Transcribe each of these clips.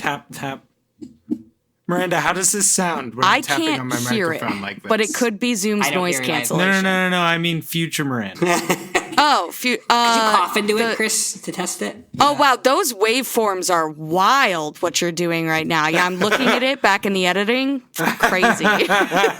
tap, tap. Miranda, how does this sound when I I'm tapping can't on my hear microphone it, like this? but it could be Zoom's I don't noise hear it either. cancellation. No. I mean future Miranda. Could you cough into it, Chris, to test it? Oh, wow. Those waveforms are wild, what you're doing right now. Yeah, I'm looking at it back in the editing. Crazy. Yeah.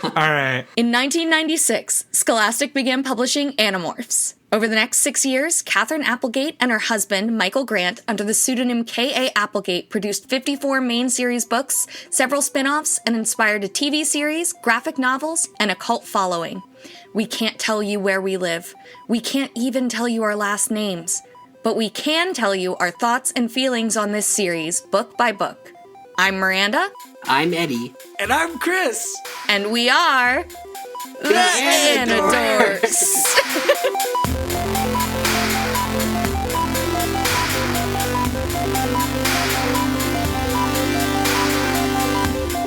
All right. In 1996, Scholastic began publishing Animorphs. Over the next 6 years, Catherine Applegate and her husband, Michael Grant, under the pseudonym K.A. Applegate, produced 54 main series books, several spin-offs, and inspired a TV series, graphic novels, and a cult following. We can't tell you where we live. We can't even tell you our last names. But we can tell you our thoughts and feelings on this series, book by book. I'm Miranda. I'm Eddie. And I'm Chris. And we are... The Anidorks.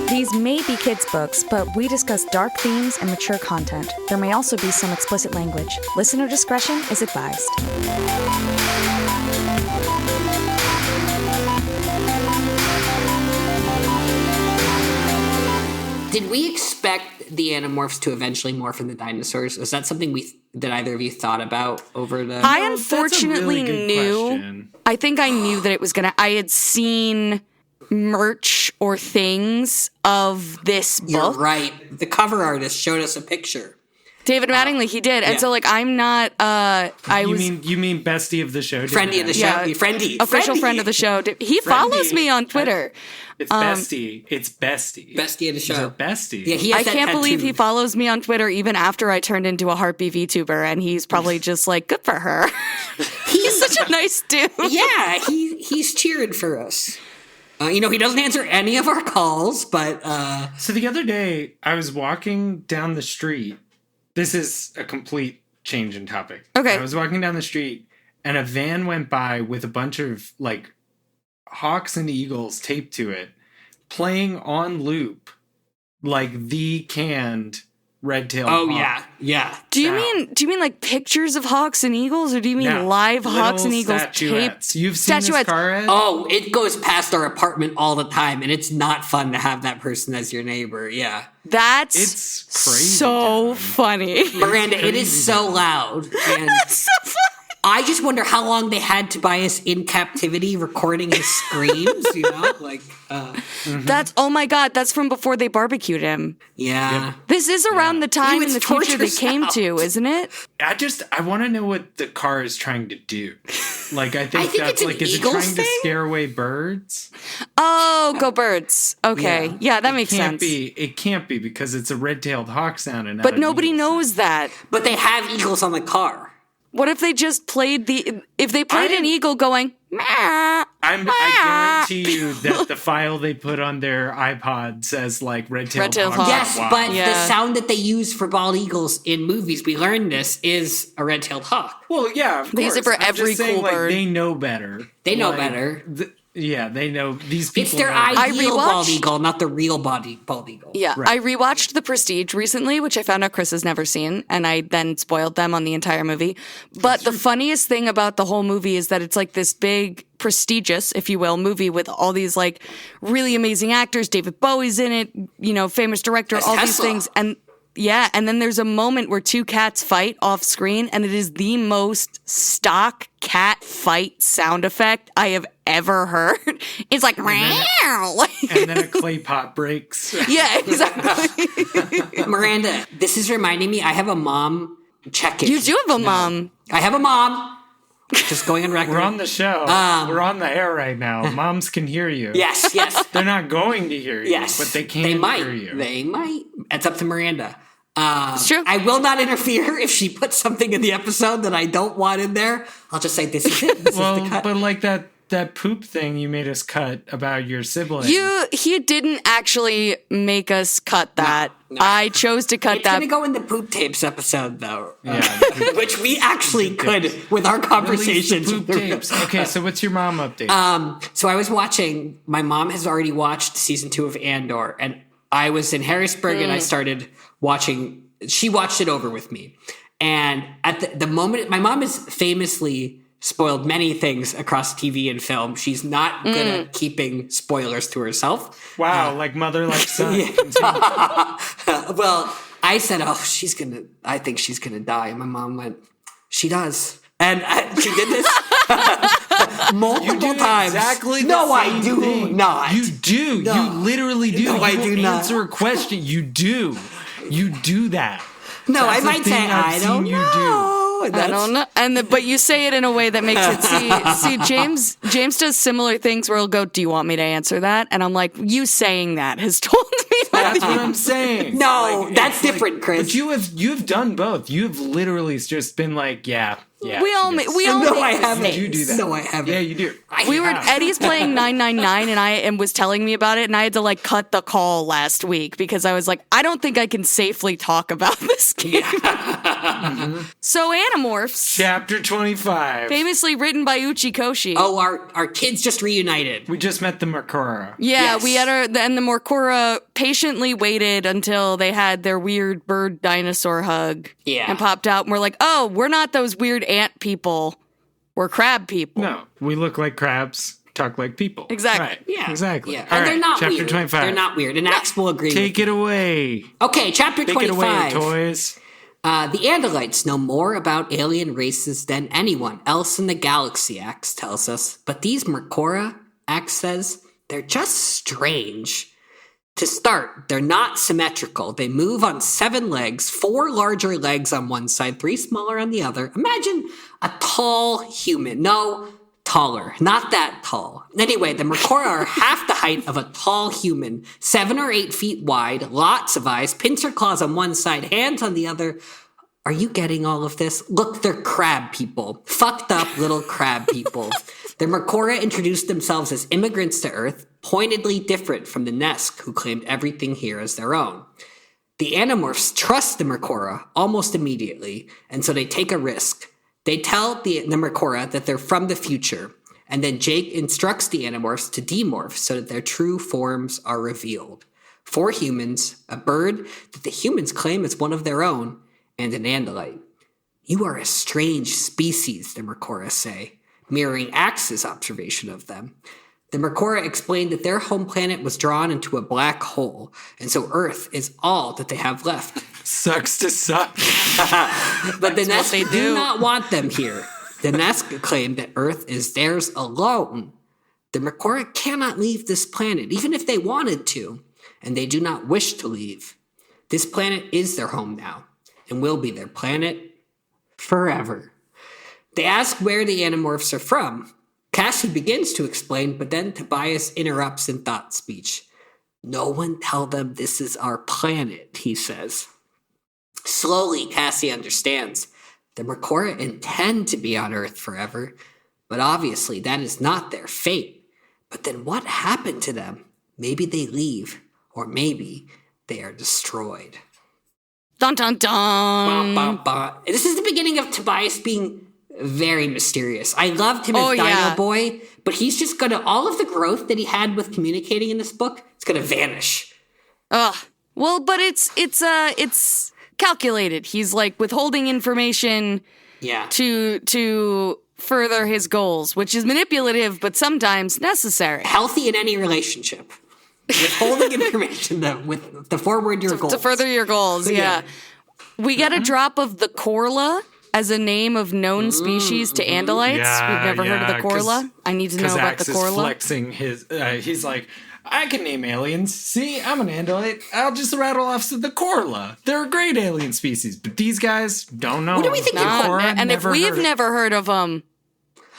These may be kids' books, but we discuss dark themes and mature content. There may also be some explicit language. Listener discretion is advised. Did we expect the Animorphs to eventually morph into dinosaurs? Was that something that either of you thought about over the... I unfortunately that's a really good knew. question. I think I knew that it was going to... I had seen merch or things of this book. You're right. The cover artist showed us a picture. David Mattingly, he did. And yeah. so, like, I'm not... You mean bestie of the show? Friendly of the show. Yeah. Friendly. Official friend of the show. He follows me on Twitter. It's bestie. It's bestie. Bestie of the show. He's our bestie. Yeah, he has I that can't believe tattoo. he follows me on Twitter even after I turned into a Heartbeat VTuber, and he's probably just like, good for her. He's such a nice dude. Yeah, he's cheering for us. He doesn't answer any of our calls, but... So the other day, I was walking down the street. This is a complete change in topic. Okay. I was walking down the street, and a van went by with a bunch of, like, hawks and eagles taped to it, playing on loop, like the canned red-tailed hawk. yeah. Do you mean like pictures of hawks and eagles, or do you mean No, live hawks and little eagles statuettes. taped? You've seen this Statuettes. car, Ed? Oh, it goes past our apartment all the time, and it's not fun to have that person as your neighbor. Yeah. That's It's crazy. so Down. funny. Miranda, it is so loud. And So funny. I just wonder how long they had Tobias in captivity recording his screams, That's, oh my God, that's from before they barbecued him. Yeah. This is around the time He in was the future they torture came to, sounds. isn't it? I want to know what the car is trying to do. Like, I think it's that's an like, is it Eagles trying to thing? scare away birds? Oh, go birds. Okay. Yeah. Yeah, that makes Can't sense. be. It can't be because it's a red-tailed hawk sound. And not But an nobody eagle sound. knows that. But they have eagles on the car. What if they just played if they played an eagle going, meow, I guarantee you that the file they put on their iPod says like red-tailed Red-tailed hawk. hawk. Yes, Wow. but Yeah. the sound that they use for bald eagles in movies, we learned this, is a red-tailed hawk. Well, yeah, of They use it course. for I'm every just saying, cool like, bird. They know better. They know Like, better. Yeah, they know these people. It's their know- ideal bald rewatched- eagle, not the real bald eagle. Yeah, Right. I rewatched The Prestige recently, which I found out Chris has never seen, and I then spoiled them on the entire movie. But the funniest thing about the whole movie is that it's like this big, prestigious, if you will, movie with all these like really amazing actors. David Bowie's in it, famous director, That's all these Tesla. things. And yeah, and then there's a moment where two cats fight off screen, and it is the most stock cat fight sound effect I have ever heard. It's like, meow. and then a clay pot breaks. Yeah, exactly. Miranda, this is reminding me, I have a mom check-in. You do have a mom. I have a mom. Just going on record. We're on the show. We're on the air right now. Moms can hear you. Yes. They're not going to hear you, Yes. but they can They might. hear you. They might. It's up to Miranda. It's true. I will not interfere if she puts something in the episode that I don't want in there. I'll just say this is it. This is the cut. But like that poop thing you made us cut about your sibling. He didn't actually make us cut that. No. I chose to cut It's that. going to go in the poop tapes episode, though. Yeah. Which we actually could with our conversations. Poop tapes. Okay, so what's your mom update? So I was watching, my mom has already watched season 2 of Andor, and I was in Harrisburg and I started watching, she watched it over with me. And at the moment, my mom is famously spoiled many things across TV and film. She's not good at keeping spoilers to herself. Wow, like mother, like son. Well, I said, I think she's going to die. And my mom went, she does. And she did this multiple times. Exactly. No, I do not. You do. No. You literally do. No, I do not. Answer a question. You do. You do that. No, That's I the might thing say, I've I seen don't you know. I don't know. But you say it in a way that makes it see James does similar things where he'll go, "Do you want me to answer that?" And I'm like, "You saying that has told me that." That's what I'm saying. No, Like, that's it's different, Chris. But you have done both. You have literally just been like, yeah. We all make No, I haven't. You do that. No, I haven't. Yeah, you do. Eddie's playing 999 and was telling me about it, and I had to like cut the call last week because I was like, I don't think I can safely talk about this game. So Animorphs, Chapter 25. famously written by Uchikoshi. Oh, our kids just reunited. We just met the Mercora. Yeah, Yes. we had the Mercora patiently waited until they had their weird bird dinosaur hug. Yeah. And popped out, and we're like, oh, we're not those weird ant people. We're crab people. No, we look like crabs, talk like people. Exactly. Right. Yeah. Exactly. Yeah. All And right, they're not chapter weird. 25. They're not weird. And Axe will agree. Take it away. Okay, chapter Take it away, 25. toys. The Andalites know more about alien races than anyone else in the galaxy, Axe tells us. But these Mercora, Axe says, they're just strange. To start, they're not symmetrical. They move on 7 legs, 4 larger legs on one side, 3 smaller on the other. Imagine a tall human. No, taller. Not that tall. Anyway, the Mercora are half the height of a tall human, 7 or 8 feet wide, lots of eyes, pincer claws on one side, hands on the other. Are you getting all of this? Look, they're crab people. Fucked up little crab people. The Mercora introduced themselves as immigrants to Earth, pointedly different from the Nesk, who claimed everything here as their own. The Animorphs trust the Mercora almost immediately, and so they take a risk. They tell the Mercora that they're from the future, and then Jake instructs the Animorphs to demorph so that their true forms are revealed. 4 humans, a bird that the humans claim is one of their own, and an Andalite. You are a strange species, the Mercora say, mirroring Axe's observation of them. The Mercora explained that their home planet was drawn into a black hole, and so Earth is all that they have left. Sucks to suck. But the Nesk they do do. not want them here. The Nesk claim that Earth is theirs alone. The Mercora cannot leave this planet, even if they wanted to, and they do not wish to leave. This planet is their home now, and will be their planet forever. They ask where the Animorphs are from. Cassie begins to explain, but then Tobias interrupts in thought speech. No one tell them this is our planet, he says. Slowly, Cassie understands. The Mercora intend to be on Earth forever, but obviously that is not their fate. But then what happened to them? Maybe they leave, or maybe they are destroyed. Dun dun dun. Bah, bah, bah. This is the beginning of Tobias being very mysterious. I loved him as Dino yeah. Boy, but he's just gonna, all of the growth that he had with communicating in this book, it's gonna vanish. Ugh. Well, but it's calculated. He's like withholding information Yeah. to further his goals, which is manipulative, but sometimes necessary. Healthy in any relationship. Withholding information with the forward your goals. To further your goals, yeah. We get a drop of the Corla as a name of known species to Andalites. Yeah, We've never heard of the Corla. I need to know about the Axe is Corla. flexing his. He's like, I can name aliens. See, I'm an Andalite. I'll just rattle off the Corla. They're a great alien species, but these guys don't know. What do we think the of Corla? And if we've never heard of them,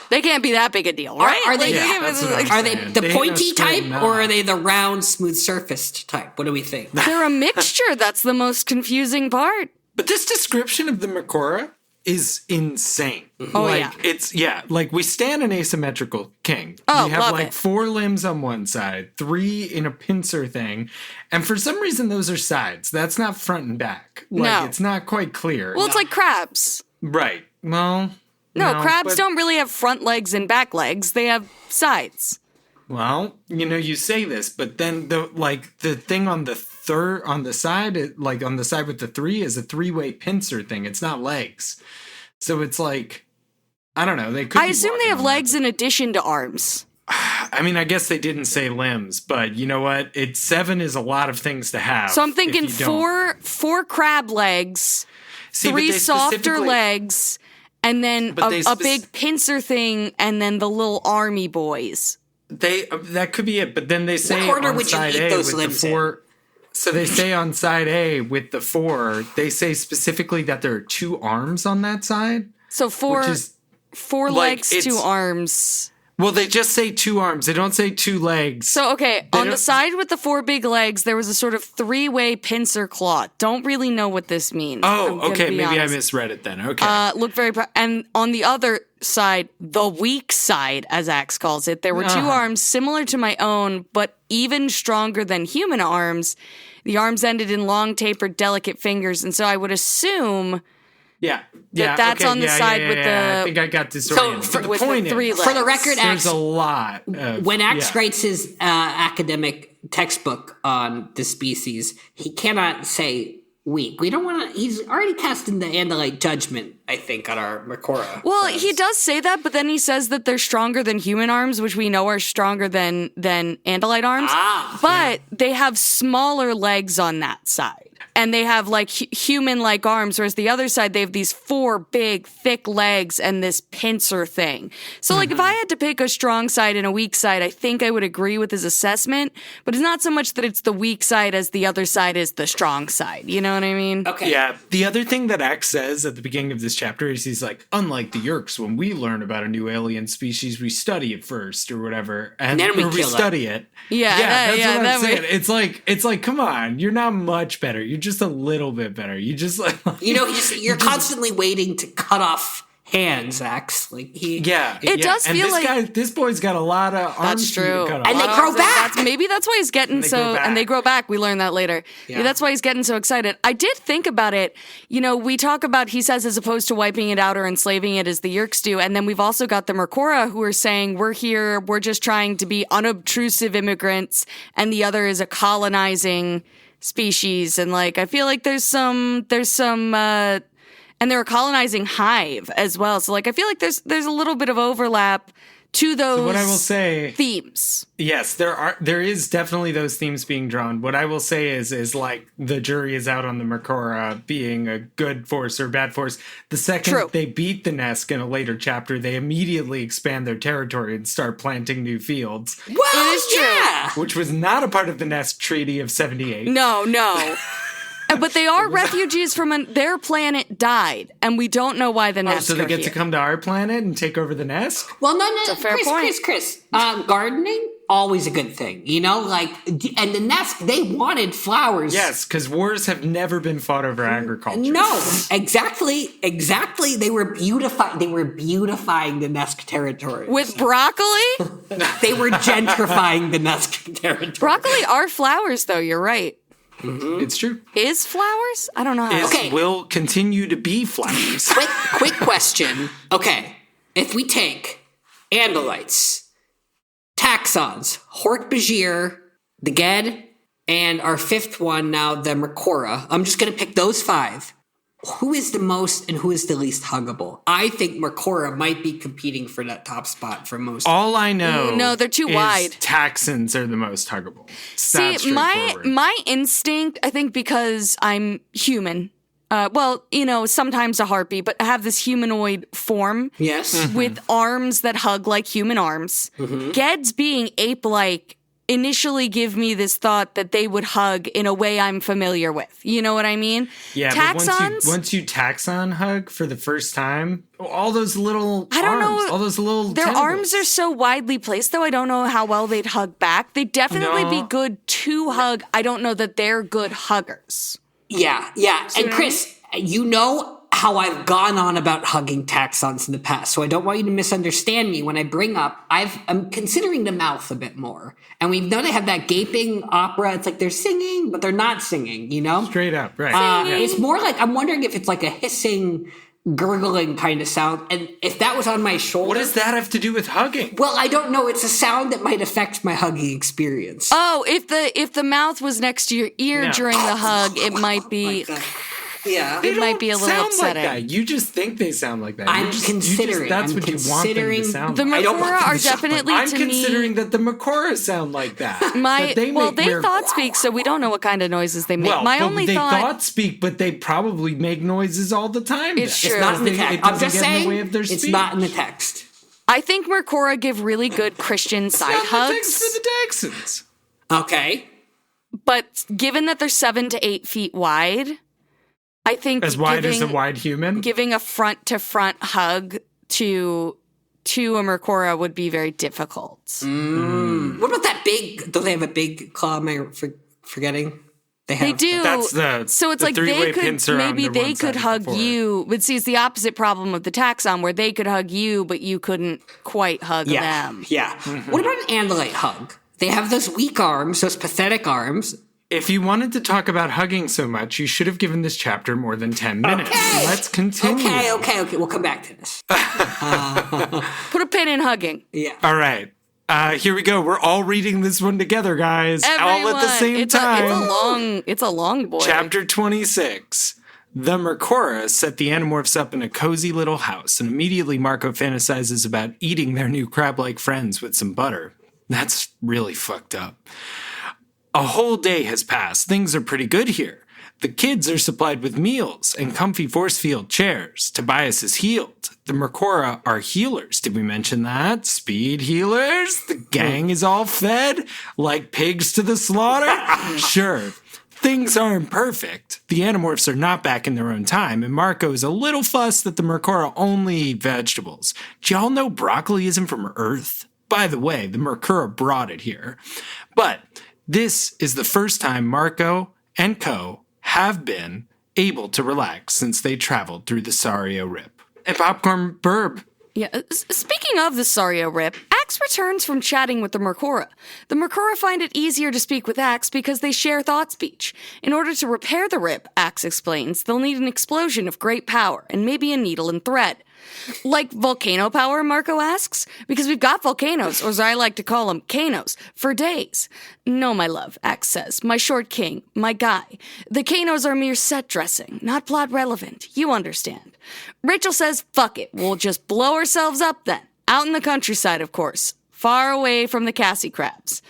they can't be that big a deal, right? Are they, Yeah, that's what I'm are they saying. the They ain't pointy no straight type, knob. or are they the round, smooth-surfaced type? What do we think? They're a mixture. That's the most confusing part. But this description of the Mercora is insane. Oh, like, yeah. It's, like, we stand an asymmetrical king. Oh, we have, love like, it. 4 limbs on one side, 3 in a pincer thing, and for some reason those are sides. That's not front and back. Like, No. it's not quite clear. Well, it's like crabs. Right. Well... No, crabs but- don't really have front legs and back legs. They have sides. Well, you say this, but then the thing on the side, on the side with the 3 is a 3-way pincer thing. It's not legs. So it's like I don't know. They could. I assume they have legs in addition to arms. I mean, I guess they didn't say limbs, but you know what? 7 is a lot lot to have. So I'm thinking four crab legs, 3 softer legs, and then a big pincer thing, and then the little army boys. That could be it, but then they say What order on would you side eat A those with the limbs in? 4. So they say on side A with the 4, they say specifically that there are 2 arms on that side. So four legs, 2 arms. Well, they just say 2 arms. They don't say 2 legs. So, okay, on the side with the 4 big legs, there was a sort of 3-way pincer claw. Don't really know what this means. Oh, okay. Maybe I misread it then. Okay. Look very... and on the other side, the weak side, as Axe calls it, there were 2 arms similar to my own, but even stronger than human arms. The arms ended in long, tapered, delicate fingers, and so I would assume... Yeah. That's on the side with the... I think I got disoriented. So, with the 3 legs. For the record, there's a lot. When Axe writes his academic textbook on the species, he cannot say weak. We don't want to... He's already casting the Andalite judgment, I think, on our Mercora. Well, he does say that, but then he says that they're stronger than human arms, which we know are stronger than Andalite arms. But they have smaller legs on that side. And they have like human-like arms, whereas the other side, they have these 4 big, thick legs and this pincer thing. So like if I had to pick a strong side and a weak side, I think I would agree with his assessment, but it's not so much that it's the weak side as the other side is the strong side. You know what I mean? Okay. Yeah. The other thing that Axe says at the beginning of this chapter is he's like, unlike the Yeerks, when we learn about a new alien species, we study it first or whatever. And then we study it. Yeah, that's what I'm saying. It's like, come on, you're not much better. You're just a little bit better. You just like you're constantly waiting to cut off hands, Axe. Like it does feel like this boy's got a lot of arms. That's true, and they grow back. Maybe that's why he's getting and they grow back. We learn that later. Yeah, that's why he's getting so excited. I did think about it. You know, we talk about, he says, as opposed to wiping it out or enslaving it as the Yeerks do, and then we've also got the Mercora who are saying we're here, we're just trying to be unobtrusive immigrants, and the other is a colonizing species. And like, I feel like there's some and they're a colonizing hive as well. So like, I feel like there's a little bit of overlap to those. So what I will say, themes. Yes, there is definitely those themes being drawn. What I will say is like the jury is out on the Mercora being a good force or bad force. The second they beat the Nesk in a later chapter, they immediately expand their territory and start planting new fields. Well, it is true. Which was not a part of the Nesk Treaty of 78. No. But they are refugees from their planet died, and we don't know why the Nesk so they get to come to our planet and take over the Nesk? Well, no, That's a fair point. Chris. Gardening, always a good thing, you know? Like, and the Nesk, they wanted flowers. Yes, because wars have never been fought over agriculture. No, exactly. They were beautifying the Nesk territory. With broccoli? They were gentrifying the Nesk territory. Broccoli are flowers, though, you're right. Mm-hmm. It's true. Is flowers? I don't know. Will continue to be flowers. Quick question. Okay, if we take Andalites, Taxxons, Hork-Bajir, the Ged, and our 5th one now, the Mercora, I'm just going to pick those 5. Who is the most and who is the least huggable? I think Mercora might be competing for that top spot for most. All I know, no, they're too wide. Taxxons are the most huggable. See, my instinct, I think, because I'm human. Sometimes a harpy, but have this humanoid form. Yes, with arms that hug like human arms. Geds being ape-like initially give me this thought that they would hug in a way I'm familiar with. You know what I mean? Yeah, Taxxons, but once you Taxxon hug for the first time, all those little all those little their tentacles. arms are so widely placed, though I don't know how well they'd hug back. They'd definitely be good to hug. I don't know that they're good huggers. Yeah. And Chris, you know how I've gone on about hugging Taxxons in the past, so I don't want you to misunderstand me when I bring up, I'm considering the mouth a bit more. And we know they have that gaping opera. It's like they're singing, but they're not singing, you know? Straight up, right. It's more like, I'm wondering if it's like a hissing, gurgling kind of sound, and if that was on my shoulder... What does that have to do with hugging? Well, I don't know. It's a sound that might affect my hugging experience. Oh, if the mouth was next to your ear during the hug, it might be... Yeah. They It might be a don't little sound upsetting. like that. You just think they sound like that. I'm considering. That's what you want them to sound The like. I don't want Mercora them are to sound like definitely, I'm to considering me, that the Mercora sound like that. they they thought speak, so we don't know what kind of noises they make. Well, My but only they thought speak, but they probably make noises all the time. It's then. true. It's not in the It text. doesn't I'm just get in the saying way of their it's speech. not in the text. I think Mercora give really good Christian side It's not in the text hugs. for the Taxxons. Okay. But given that they're 7 to 8 feet wide, I think As wide as a wide human. giving a front to front hug to a Mercora would be very difficult. What about that big? Don't they have a big claw? Am I forgetting? They have. do. That's so it's the like three-way they could pincer on maybe their they one side could of hug the forehead. you, but see, it's the opposite problem of the Taxxon, where they could hug you, but you couldn't quite hug Yeah. them. Yeah. Mm-hmm. What about an Andalite hug? They have those weak arms, those pathetic arms. If you wanted to talk about hugging so much, you should have given this chapter more than 10 minutes. Okay. Let's continue. Okay. We'll come back to this. Put a pin in hugging. Yeah. All right. Here we go. We're all reading this one together, guys. All at the same time. It's a long boy. Chapter 26. The Mercora set the Animorphs up in a cozy little house, and immediately Marco fantasizes about eating their new crab-like friends with some butter. That's really fucked up. A whole day has passed. Things are pretty good here. The kids are supplied with meals and comfy force field chairs. Tobias is healed. The Mercora are healers. Did we mention that? Speed healers? The gang is all fed? Like pigs to the slaughter? Sure. Things aren't perfect. The Animorphs are not back in their own time, and Marco is a little fussed that the Mercora only eat vegetables. Do y'all know broccoli isn't from Earth? By the way, the Mercora brought it here. But this is the first time Marco and co have been able to relax since they traveled through the Sario Rip. And Popcorn Burb. Yeah. Speaking of the Sario Rip, Axe returns from chatting with the Mercora. The Mercora find it easier to speak with Axe because they share thought speech. In order to repair the rip, Axe explains, they'll need an explosion of great power and maybe a needle and thread. Like volcano power, Marco asks? Because we've got volcanoes, or as I like to call them, canos, for days. No, my love, Axe says. My short king, my guy. The canos are mere set dressing, not plot relevant. You understand. Rachel says, fuck it, we'll just blow ourselves up then. Out in the countryside, of course. Far away from the Cassie crabs.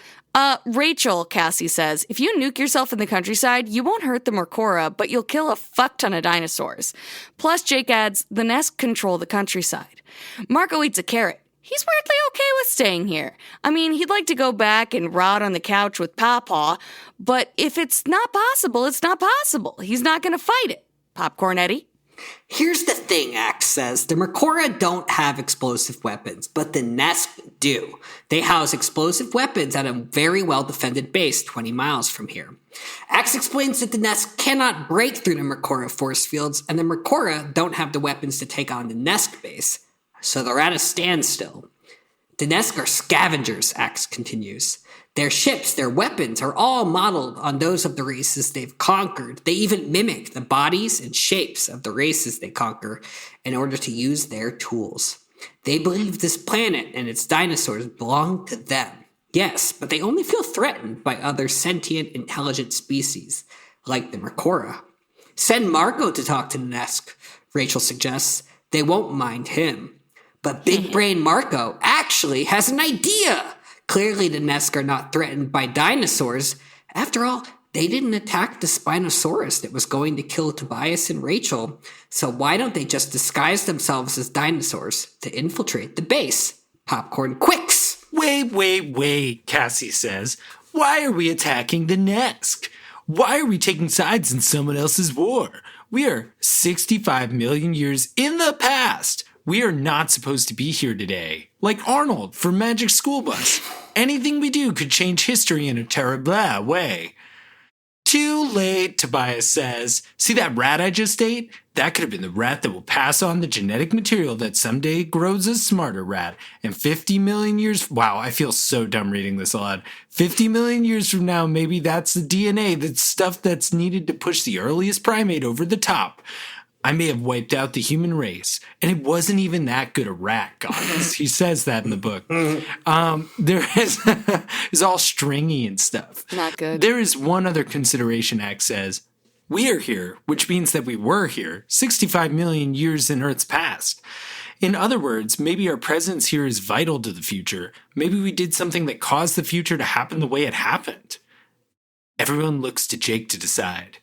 Rachel, Cassie says, if you nuke yourself in the countryside, you won't hurt the Mercora, but you'll kill a fuck ton of dinosaurs. Plus, Jake adds, the nest control the countryside. Marco eats a carrot. He's weirdly okay with staying here. I mean, he'd like to go back and rot on the couch with Pawpaw, but if it's not possible, it's not possible. He's not going to fight it. Popcorn Eddie? Here's the thing, Axe says. The Mercora don't have explosive weapons, but the Nest do. They house explosive weapons at a very well-defended base 20 miles from here. Axe explains that the Nest cannot break through the Mercora force fields, and the Mercora don't have the weapons to take on the Nest base, so they're at a standstill. The Nest are scavengers, Axe continues. Their ships, their weapons are all modeled on those of the races they've conquered. They even mimic the bodies and shapes of the races they conquer in order to use their tools. They believe this planet and its dinosaurs belong to them. Yes, but they only feel threatened by other sentient, intelligent species, like the Mercora. Send Marco to talk to the Nest, Rachel suggests. They won't mind him. But Big Brain Marco actually has an idea. Clearly, the Nest are not threatened by dinosaurs. After all, they didn't attack the Spinosaurus that was going to kill Tobias and Rachel. So why don't they just disguise themselves as dinosaurs to infiltrate the base? Popcorn quicks! Wait, Cassie says. Why are we attacking the Nest? Why are we taking sides in someone else's war? We are 65 million years in the past. We are not supposed to be here today. Like Arnold from Magic School Bus. Anything we do could change history in a terrible way. Too late, Tobias says. See that rat I just ate? That could have been the rat that will pass on the genetic material that someday grows a smarter rat. And 50 million years... Wow, I feel so dumb reading this aloud. 50 million years from now, maybe that's the DNA, that's stuff that's needed to push the earliest primate over the top. I may have wiped out the human race, and it wasn't even that good a rat, guys. He says that in the book. There is it's all stringy and stuff. Not good. There is one other consideration, Axe says. we're here, which means that we were here 65 million years in Earth's past. In other words, maybe our presence here is vital to the future. Maybe we did something that caused the future to happen the way it happened. Everyone looks to Jake to decide.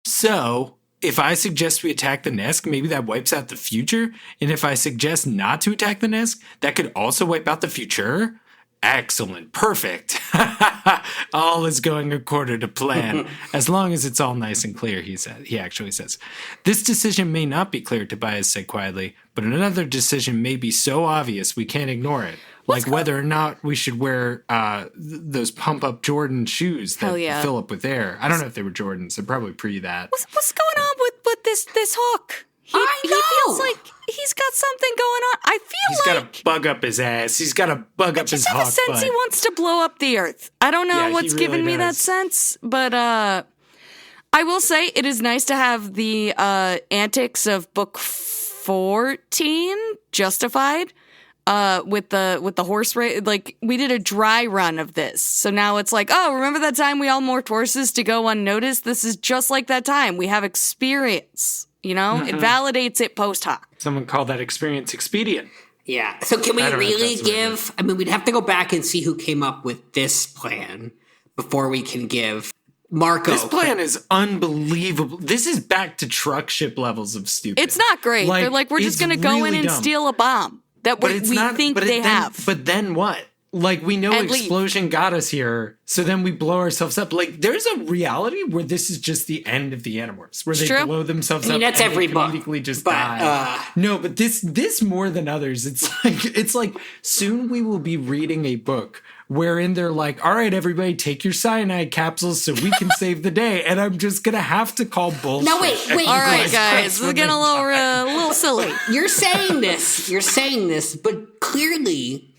So, if I suggest we attack the nest, maybe that wipes out the future? And if I suggest not to attack the nest, that could also wipe out the future? Excellent. Perfect. All is going according to plan. As long as it's all nice and clear, he actually says. This decision may not be clear, Tobias said quietly, but another decision may be so obvious we can't ignore it. Like whether or not we should wear those pump-up Jordan shoes that fill up with air. I don't know if they were Jordans. They're probably pre that. What's going on with this Hook? He feels like he's got something going on. I feel he's got to bug up his ass. He's got to bug up his hawk. I just have a sense he wants to blow up the Earth. I don't know what's really giving me that sense, but I will say it is nice to have the antics of book 14 justified. With the horse race, like we did a dry run of this. So now it's like, oh, remember that time we all morphed horses to go unnoticed? This is just like that time. We have experience, you know? Mm-hmm. It validates it post hoc. Someone called that experience expedient. Yeah. So can we really give, I mean, we'd have to go back and see who came up with this plan before we can give Marco. This plan is unbelievable. This is back to truck ship levels of stupid. It's not great. They're like, we're just going to go in and steal a bomb. That we think they have. But then what? Like, we know explosion got us here, so then we blow ourselves up. Like, there's a reality where this is just the end of the Animorphs, where they blow themselves up that's and every they book, comedically just die. No, but this more than others, it's like soon we will be reading a book wherein they're like, all right, everybody, take your cyanide capsules so we can save the day. And I'm just going to have to call bullshit. No, wait. All right, guys, we're getting a little silly. You're saying this, but clearly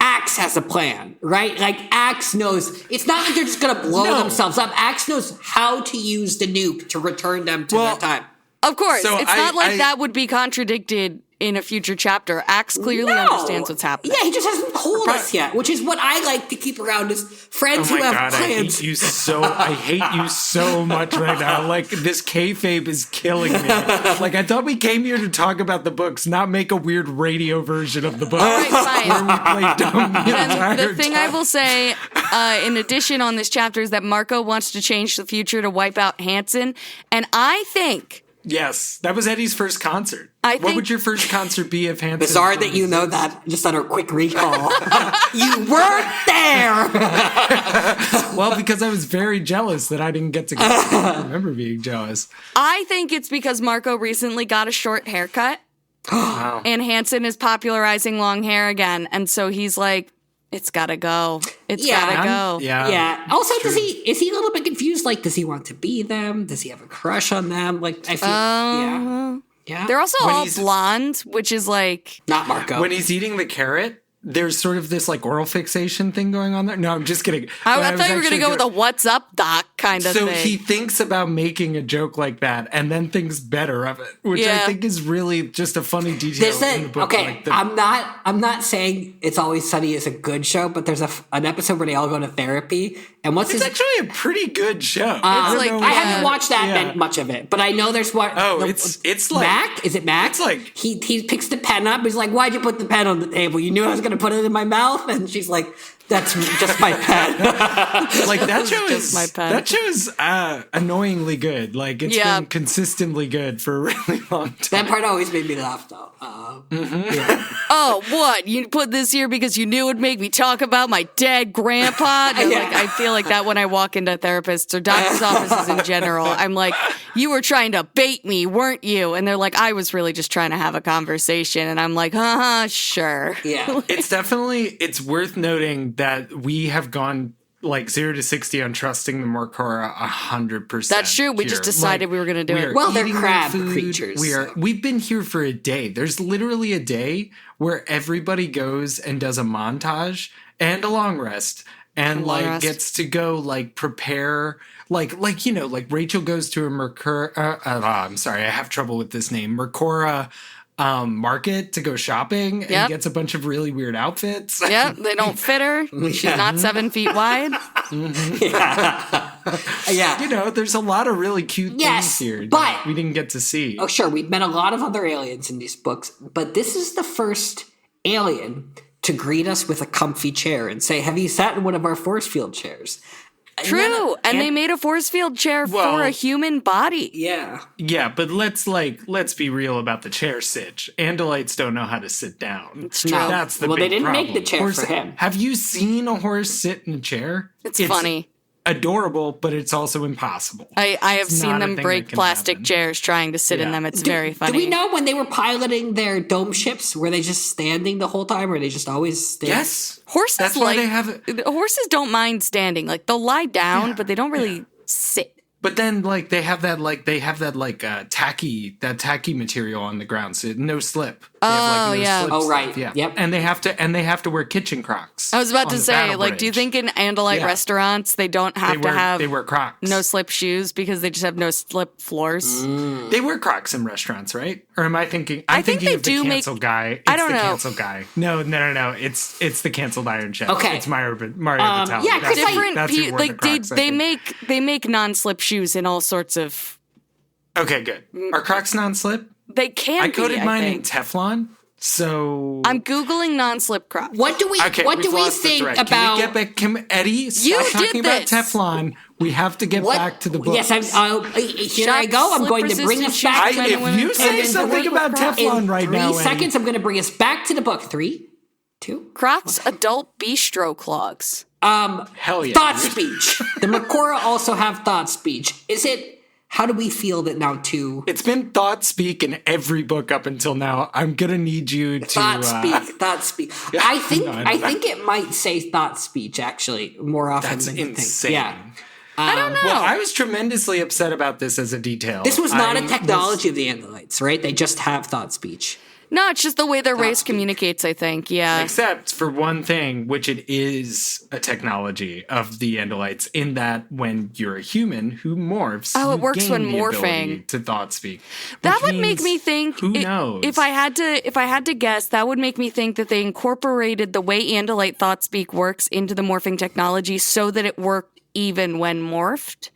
Axe has a plan, right? Like, Axe knows, it's not like they're just going to blow themselves up. Axe knows how to use the nuke to return them to their time. Of course. So it's not like that would be contradicted in a future chapter. Axe clearly understands what's happening. Yeah, he just hasn't told us yet, which is what I like to keep around as friends who have plans. I hate you so much right now. Like, this kayfabe is killing me. Like, I thought we came here to talk about the books, not make a weird radio version of the book. All right, fine. Where we play dumb the thing I will say, in addition on this chapter, is that Marco wants to change the future to wipe out Hansen, and I think... Yes, that was Eddie's first concert. What would your first concert be if Hansen... Bizarre that you know that, just on a quick recall. You weren't there! Well, because I was very jealous that I didn't get to go. I remember being jealous. I think it's because Marco recently got a short haircut. Wow. And Hansen is popularizing long hair again. And so he's like, it's gotta go. It's gotta go. Yeah. Also, is he a little bit confused? Like, does he want to be them? Does he have a crush on them? Like, I feel, yeah. They're also all blonde, which is like... Not Marco. When he's eating the carrot, there's sort of this like oral fixation thing going on there. No, I'm just kidding. I thought you were going to go with a what's up, doc kind of thing. So he thinks about making a joke like that and then thinks better of it, which I think is really just a funny detail in the book. Okay, I'm not saying It's Always Sunny is a good show, but there's an episode where they all go to therapy. And it's actually a pretty good show. I haven't watched much of it, but I know there's one. Oh, it's like Mac. Is it Mac? It's like he picks the pen up. He's like, "Why'd you put the pen on the table? You knew I was going to put it in my mouth." And she's like, "That's just my pen." Like that show is my pen. That show is annoyingly good. Like it's been consistently good for a really long time. That part always made me laugh, though. Oh, what? You put this here because you knew it would make me talk about my dead grandpa? No, like, I feel like that when I walk into therapists or doctor's offices in general. I'm like, you were trying to bait me, weren't you? And they're like, I was really just trying to have a conversation. And I'm like, sure. Yeah. It's worth noting that we have gone like 0 to 60 on trusting the Mercora 100%. That's true. We just decided we were going to do it. Well, they're crab creatures. We've been here for a day. There's literally a day where everybody goes and does a montage and a long rest and gets to go like prepare like Rachel goes to a Mercora. I'm sorry, I have trouble with this name. Mercora market to go shopping and gets a bunch of really weird outfits. Yep, they don't fit her. She's not 7 feet wide. Yeah. You know, there's a lot of really cute Yes, things here but- that we didn't get to see. Oh, sure, we've met a lot of other aliens in these books, but this is the first alien to greet us with a comfy chair and say, have you sat in one of our force field chairs? True, and they made a force field chair for a human body. Yeah. Yeah, but let's be real about the chair sitch. Andalites don't know how to sit down. It's true. That's the Well, big they didn't problem. make the chair for him. Have you seen a horse sit in a chair? It's funny. Adorable, but it's also impossible. I have It's seen not a them thing break that can plastic happen. chairs trying to sit in Yeah. them. It's very funny. Do we know when they were piloting their dome ships, were they just standing the whole time, or were they just always standing? Yes. Horses That's why like they have horses don't mind standing. Like they'll lie down, but they don't really sit. But then, they have that tacky material on the ground, so no slip. They have, no yeah. slip Oh, stuff, right. yeah. Yep. And they have to wear kitchen Crocs. I was about on to the say, battle do you bridge. think in Andalite Yeah. restaurants they don't have to have they wear Crocs? no slip shoes because they just have no slip floors? They wear Crocs in restaurants, right? Or am I thinking? I think thinking they of the do make- cancel guy. It's I don't the know. cancel guy. No. It's the canceled Iron Chef. Okay. It's Mario Batali. yeah, 'cause Different, that's who wore the Crocs, I they think. make non-slip shoes in all sorts of. Okay, good. Are Crocs non-slip? They can. I be, coated mine in think. Teflon, so I'm googling non-slip Crocs. What do we okay. what do we've we lost the think thread. about Can we get back? Eddie, stop You talking did about this. Teflon. We have to get back to the book. Yes, here I go. I'm going to bring us back. Shock, If you say And something in about Teflon right now, 3 seconds, I'm going to bring us back to the book. 3, 2. Crocs adult bistro clogs. hell yeah. Thought speech. The Mercora also have thought speech. How do we feel that now too? It's been thought speak in every book up until now. I'm gonna need you to Thought speak. I think no, I know I think it might say thought speech actually more often That's than you insane. think. Yeah. I don't know. Well, I was tremendously upset about this as a detail. This was not I a technology of the Andalites, right? They just have thought speech. No, it's just the way their race speak. communicates, I think. Yeah. Except for one thing, which it is a technology of the Andalites, in that when you're a human who morphs, Oh, it you works gain when the ability morphing. to thought speak. That which would make means, me think. Who knows? If I had to guess, that would make me think that they incorporated the way Andalite thought speak works into the morphing technology so that it worked even when morphed.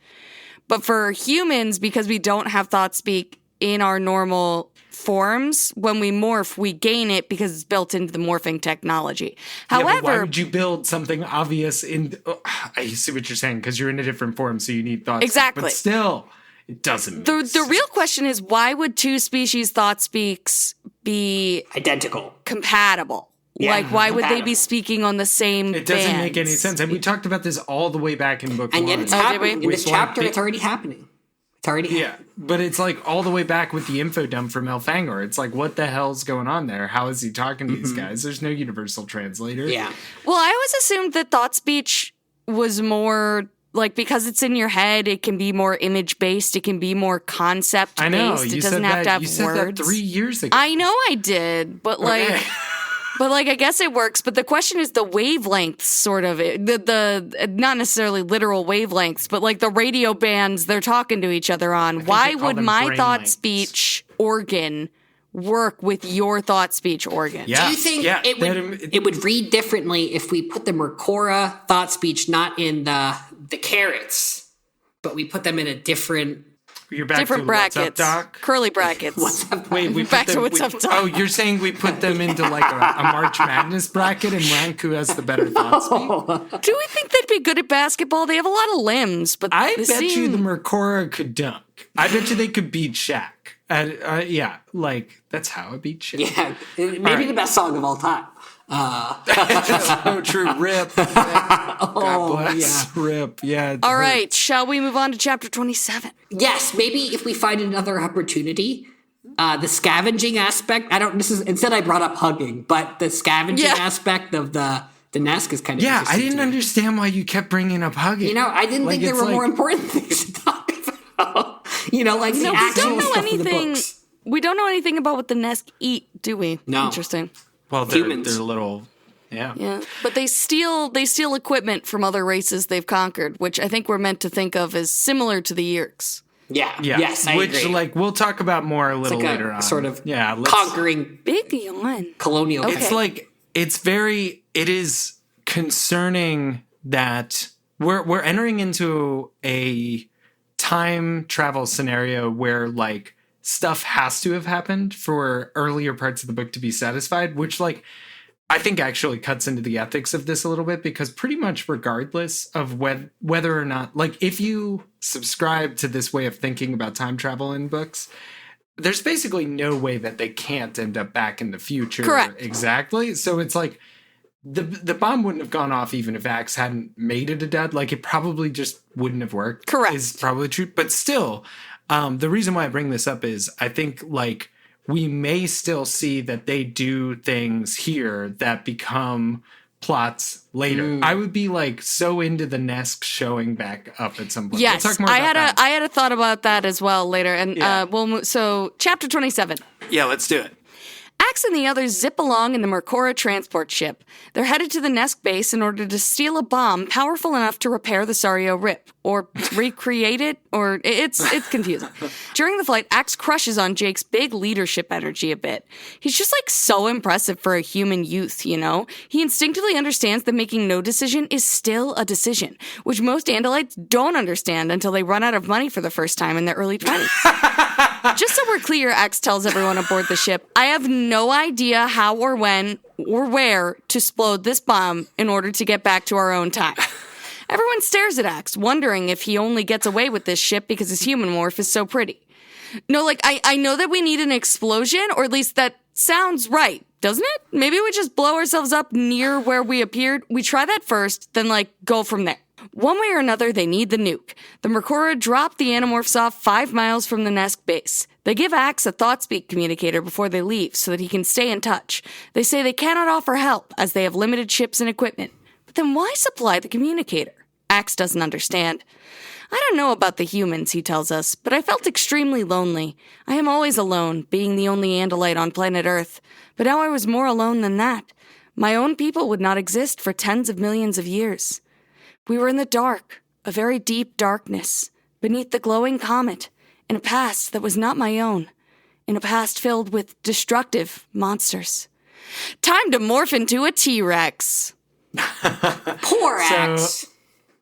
But for humans, because we don't have thought speak in our normal forms, when we morph, we gain it because it's built into the morphing technology. Yeah, but why However, would you build something obvious in? I see what you're saying, because you're in a different form, so you need thoughts. Exactly. But still, it doesn't. Make the sense. real question is, why would two species thought speaks be Identical. compatible? Yeah, Like, why would they compatible. be speaking on the same It doesn't make any bands? sense, and we talked about this all the way back in book And one. yet it's Oh, did happening. we? In this With one chapter, big- it's already happening. It's already Yeah, happening. but it's like all the way back with the info dump from Elfangor. It's like, what the hell's going on there? How is he talking to these guys? There's no universal translator. Yeah. Well, I always assumed that thought speech was more like, because it's in your head, it can be more image based, it can be more concept based. I know. It You doesn't said have that. to have You said words. that 3 years ago. I know I did, but like. Okay. But like, I guess it works. But the question is the wavelengths, sort of the not necessarily literal wavelengths, but like the radio bands they're talking to each other on. Why they call would them my brain thought lengths. speech organ work with your thought speech organ? Yeah. Do you think yeah, it would read differently if we put the Mercora thought speech not in the carrots, but we put them in a different? You're back Different to brackets, What's up, Doc? curly brackets. Wait, we Back put to them, what's up, Doc. Oh, you're saying we put them into like a March Madness bracket and rank who has the better thought speak? Do we think they'd be good at basketball? They have a lot of limbs, but I they bet you the seem- Mercora could dunk. I bet you they could beat Shaq. Yeah, like that's how it beat Shaq. Yeah, maybe right. the best song of all time. Oh, true. Rip. God bless. yeah. Rip. Yeah. All right, shall we move on to chapter 27? Yes, maybe if we find another opportunity, the scavenging aspect. Instead I brought up hugging, but the scavenging Yeah. aspect of the nest is kind of Yeah, I interesting didn't to me. understand why you kept bringing up hugging. You know, I didn't think there it's were more like- important things to talk about. You know, like the No, we actual don't know stuff in the anything. books. We don't know anything about what the nest eat, do we? No. Interesting. Well, they're humans. little. Yeah. Yeah, but they steal equipment from other races they've conquered, which I think we're meant to think of as similar to the Yeerks. Yeah. Yeah. Yes, I Which, agree. like, we'll talk about more a It's little like later a on. sort of yeah, conquering Big yawn. colonial. Okay. It's like, it is concerning that we're entering into a time travel scenario where like stuff has to have happened for earlier parts of the book to be satisfied, which like I think actually cuts into the ethics of this a little bit, because pretty much regardless of whether or not, like, if you subscribe to this way of thinking about time travel in books, there's basically no way that they can't end up back in the future. Correct. Exactly. So it's like the bomb wouldn't have gone off even if Axe hadn't made it a dud. Like, it probably just wouldn't have worked. Correct. Is probably true. But still, the reason why I bring this up is I think, like, we may still see that they do things here that become plots later. I would be like so into the Nesk showing back up at some point. Yes, we'll talk more about that. I had a thought about that as well later, and so chapter 27. Yeah, let's do it. Axe and the others zip along in the Mercora transport ship. They're headed to the Nesk base in order to steal a bomb powerful enough to repair the Sario Rip, or recreate it, or it's confusing. During the flight, Axe crushes on Jake's big leadership energy a bit. He's just like so impressive for a human youth, you know? He instinctively understands that making no decision is still a decision, which most Andalites don't understand until they run out of money for the first time in their early 20s. Just so we're clear, Axe tells everyone aboard the ship, I have no idea how or when or where to explode this bomb in order to get back to our own time. Everyone stares at Axe, wondering if he only gets away with this ship because his human morph is so pretty. No, like, I know that we need an explosion, or at least that sounds right, doesn't it? Maybe we just blow ourselves up near where we appeared. We try that first, then, like, go from there. One way or another, they need the nuke. The Mercora drop the Animorphs off 5 miles from the Nesk base. They give Axe a ThoughtSpeak communicator before they leave so that he can stay in touch. They say they cannot offer help as they have limited ships and equipment. But then why supply the communicator? Axe doesn't understand. I don't know about the humans, he tells us, but I felt extremely lonely. I am always alone, being the only Andalite on planet Earth. But now I was more alone than that. My own people would not exist for tens of millions of years. We were in the dark, a very deep darkness, beneath the glowing comet, in a past that was not my own, in a past filled with destructive monsters. Time to morph into a T-Rex. Poor Axe.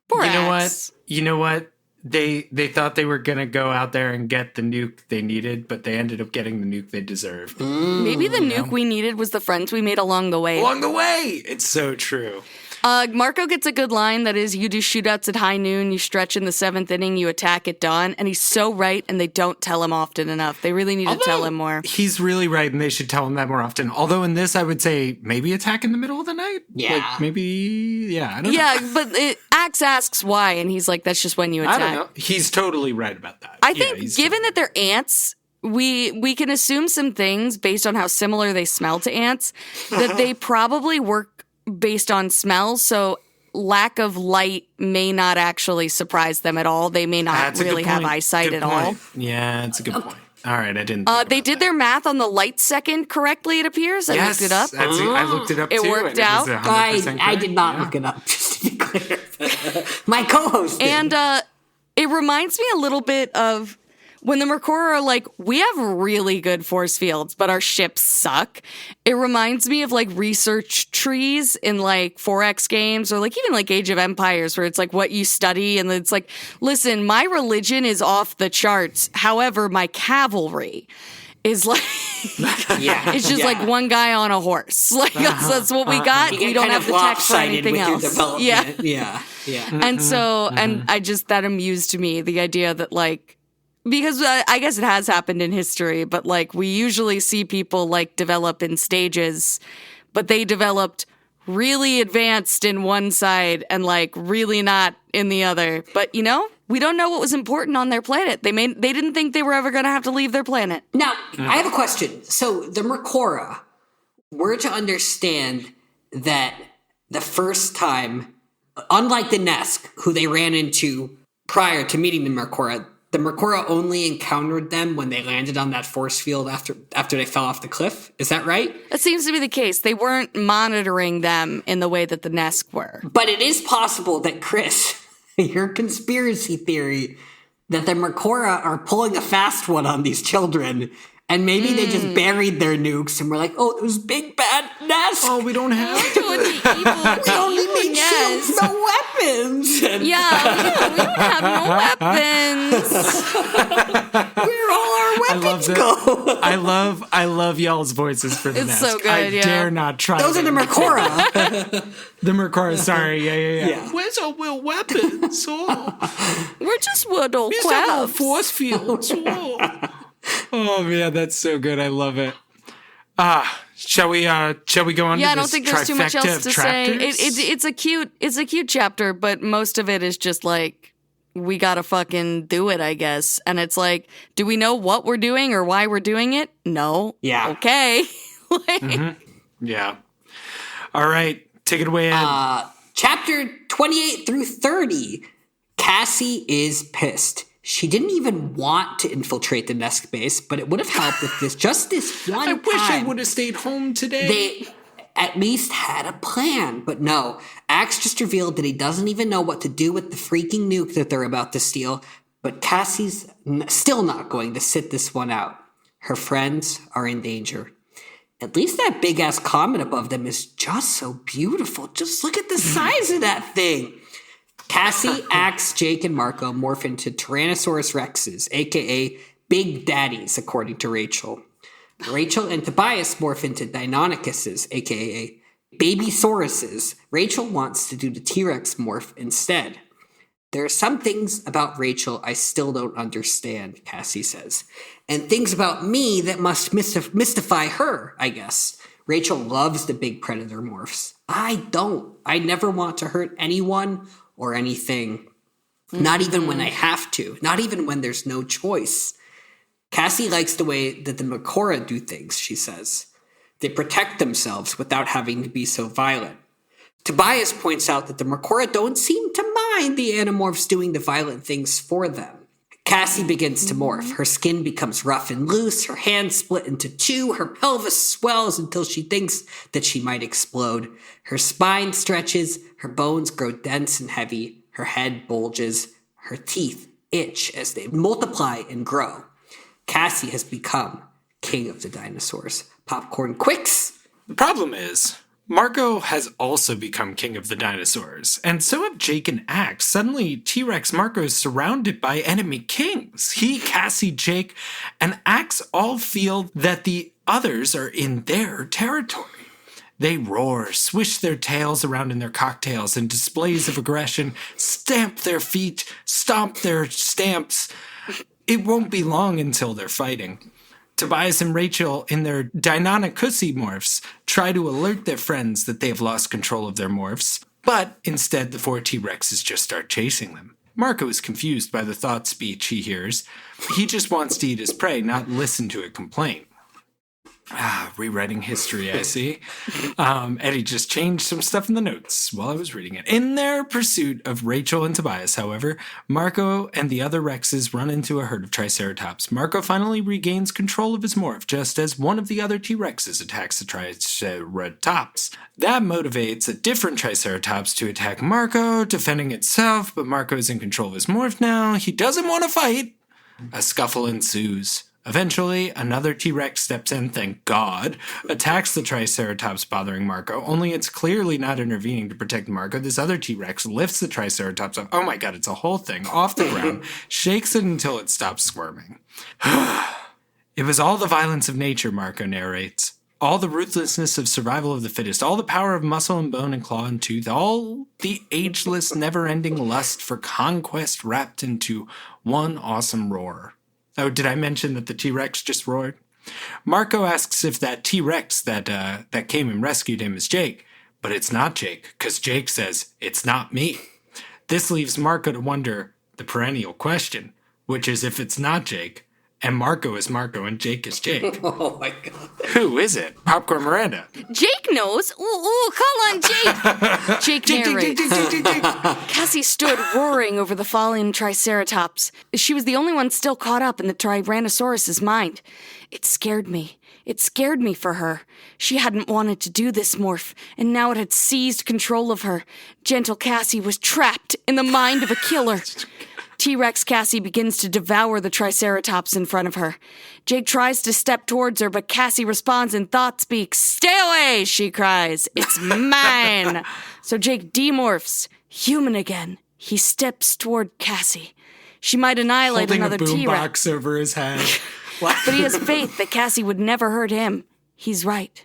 Poor You know Axe. what? You know what? They thought they were going to go out there and get the nuke they needed, but they ended up getting the nuke they deserved. Maybe the nuke we needed was the friends we made along the way. Along the way! It's so true. Marco gets a good line that is, you do shootouts at high noon, you stretch in the 7th inning, you attack at dawn. And he's so right, and they don't tell him often enough. They really need to tell him more. He's really right, and they should tell him that more often. Although in this, I would say maybe attack in the middle of the night? Yeah. Like maybe, yeah, I don't know. Yeah, but Axe asks why, and he's like, that's just when you attack. I don't know. He's totally right about that. I think given that they're ants, we can assume some things based on how similar they smell to ants, that they probably work based on smell, so lack of light may not actually surprise them at all. They may not really have eyesight at all. Yeah, that's a good point. All right, I didn't. They did their math on the light second correctly, it appears. I looked it up. I looked it up It too. worked and out. It was 100% I did correct. not look it up, just to be clear. My co-host did. And it reminds me a little bit of when the Mercora are like, we have really good force fields, but our ships suck. It reminds me of like research trees in like 4X games, or like even like Age of Empires, where it's like what you study, and it's like, listen, my religion is off the charts. However, my cavalry is like, it's just like one guy on a horse. Like that's what we got. You We get don't kind have of the tech for lopsided anything with your else. development. Yeah. Yeah. And so, and I just, that amused me, the idea that like, because I guess it has happened in history, but like we usually see people like develop in stages, but they developed really advanced in one side and like really not in the other. But you know, we don't know what was important on their planet. They didn't think they were ever going to have to leave their planet. Now, I have a question. So the Mercora, we're to understand that the first time, unlike the Nesk, who they ran into prior to meeting the Mercora only encountered them when they landed on that force field after they fell off the cliff. Is that right? That seems to be the case. They weren't monitoring them in the way that the Nesk were. But it is possible that, Chris, your conspiracy theory that the Mercora are pulling a fast one on these children, and maybe they just buried their nukes and were like, oh, those big bad Nesk. Oh, we don't have to. We only make shields, no weapons. Yeah, we don't have no weapons. Where all our weapons go? I love y'all's voices for the It's nest. so good, I yeah. dare not try. Those are the Mercora. The Mercora, sorry. Yeah. Yeah. Where's our will weapons? Oh. We're just little We just have our crabs. force fields. Oh man, that's so good. I love it. Shall we go on to Yeah, I this don't think there's too much trifecta else of to say. tractors? It's a cute chapter, but most of it is just like, we gotta fucking do it, I guess. And it's like, do we know what we're doing or why we're doing it? No. Yeah. Okay. Like, Yeah. All right. Take it away, Ed. Chapter 28 through 30. Cassie is pissed. She didn't even want to infiltrate the nest base, but it would have helped if this one I wish I time would have stayed home today. they at least had a plan. But no, Axe just revealed that he doesn't even know what to do with the freaking nuke that they're about to steal. But Cassie's still not going to sit this one out. Her friends are in danger. At least that big-ass comet above them is just so beautiful. Just look at the size of that thing. Cassie, Axe, Jake, and Marco morph into Tyrannosaurus Rexes, a.k.a. Big Daddies, according to Rachel. Rachel and Tobias morph into Deinonychuses, a.k.a. Baby Sauruses. Rachel wants to do the T-Rex morph instead. There are some things about Rachel I still don't understand, Cassie says. And things about me that must mystify her, I guess. Rachel loves the big predator morphs. I don't. I never want to hurt anyone or anything. Not even when I have to. Not even when there's no choice. Cassie likes the way that the Mercora do things, she says. They protect themselves without having to be so violent. Tobias points out that the Mercora don't seem to mind the Animorphs doing the violent things for them. Cassie begins to morph. Her skin becomes rough and loose, her hands split into two, her pelvis swells until she thinks that she might explode. Her spine stretches, her bones grow dense and heavy, her head bulges, her teeth itch as they multiply and grow. Cassie has become king of the dinosaurs. Popcorn Quicks! The problem is, Marco has also become king of the dinosaurs, and so have Jake and Axe. Suddenly, T-Rex Marco is surrounded by enemy kings. He, Cassie, Jake, and Axe all feel that the others are in their territory. They roar, swish their tails around in their cocktails in displays of aggression, stamp their feet, stomp their stamps. It won't be long until they're fighting. Tobias and Rachel, in their Deinonychuses morphs, try to alert their friends that they have lost control of their morphs, but instead the four T-Rexes just start chasing them. Marco is confused by the thought speech he hears. He just wants to eat his prey, not listen to a complaint. Rewriting history, I see. Eddie just changed some stuff in the notes while I was reading it. In their pursuit of Rachel and Tobias, however, Marco and the other Rexes run into a herd of Triceratops. Marco finally regains control of his morph, just as one of the other T-Rexes attacks the Triceratops. That motivates a different Triceratops to attack Marco, defending itself, but Marco is in control of his morph now. He doesn't want to fight. A scuffle ensues. Eventually, another T-Rex steps in, thank God, attacks the Triceratops bothering Marco, only it's clearly not intervening to protect Marco. This other T-Rex lifts the Triceratops up, oh my God, it's a whole thing, off the ground, shakes it until it stops squirming. It was all the violence of nature, Marco narrates. All the ruthlessness of survival of the fittest, all the power of muscle and bone and claw and tooth, all the ageless, never-ending lust for conquest wrapped into one awesome roar. Oh, did I mention that the T-Rex just roared? Marco asks if that T-Rex that came and rescued him is Jake, but it's not Jake, because Jake says, it's not me. This leaves Marco to wonder the perennial question, which is if it's not Jake, and Marco is Marco and Jake is Jake. Oh my God. Who is it? Popcorn Miranda. Jake knows. Ooh, call on Jake. Jake narrates. Jake. Cassie stood roaring over the falling Triceratops. She was the only one still caught up in the Tyrannosaurus's mind. It scared me. It scared me for her. She hadn't wanted to do this morph, and now it had seized control of her. Gentle Cassie was trapped in the mind of a killer. T-Rex Cassie begins to devour the Triceratops in front of her. Jake tries to step towards her, but Cassie responds in thought speak. Stay away, she cries. It's mine. So Jake demorphs, human again, He steps toward Cassie. She might annihilate Holding another a T-Rex. boombox over his head. But he has faith that Cassie would never hurt him. He's right.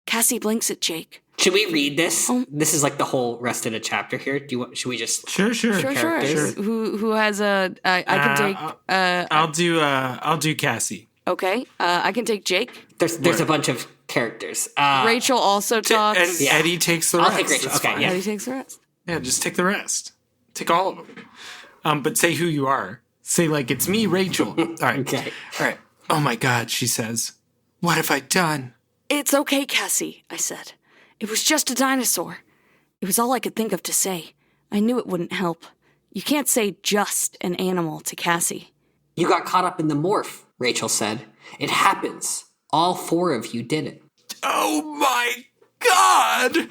Cassie blinks at Jake. Should we read this? This is like the whole rest of the chapter here. Should we just... Sure. Sure. Who has a... I can take... I'll do Cassie. Okay. I can take Jake. There's a bunch of characters. Rachel also talks. And Yeah. Eddie takes the rest. I'll take Rachel. It's Okay, fine. yeah. Eddie takes the rest. Yeah, just take the rest. Take all of them. But say who you are. Say, like, it's me, Rachel. All right. Okay. All right. Oh, my God, she says. What have I done? It's okay, Cassie, I said. It was just a dinosaur. It was all I could think of to say. I knew it wouldn't help. You can't say just an animal to Cassie. You got caught up in the morph, Rachel said. It happens. All 4 of you did it. Oh, my God!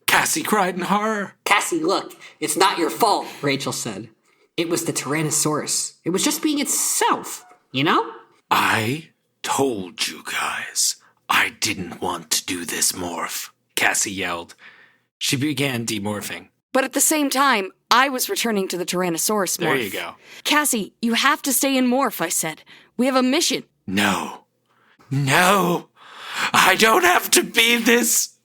Cassie cried in horror. Cassie, look, it's not your fault, Rachel said. It was the Tyrannosaurus. It was just being itself, you know? I told you guys I didn't want to do this morph, Cassie yelled. She began demorphing. But at the same time, I was returning to the Tyrannosaurus morph. There you go. Cassie, you have to stay in morph, I said. We have a mission. No, I don't have to be this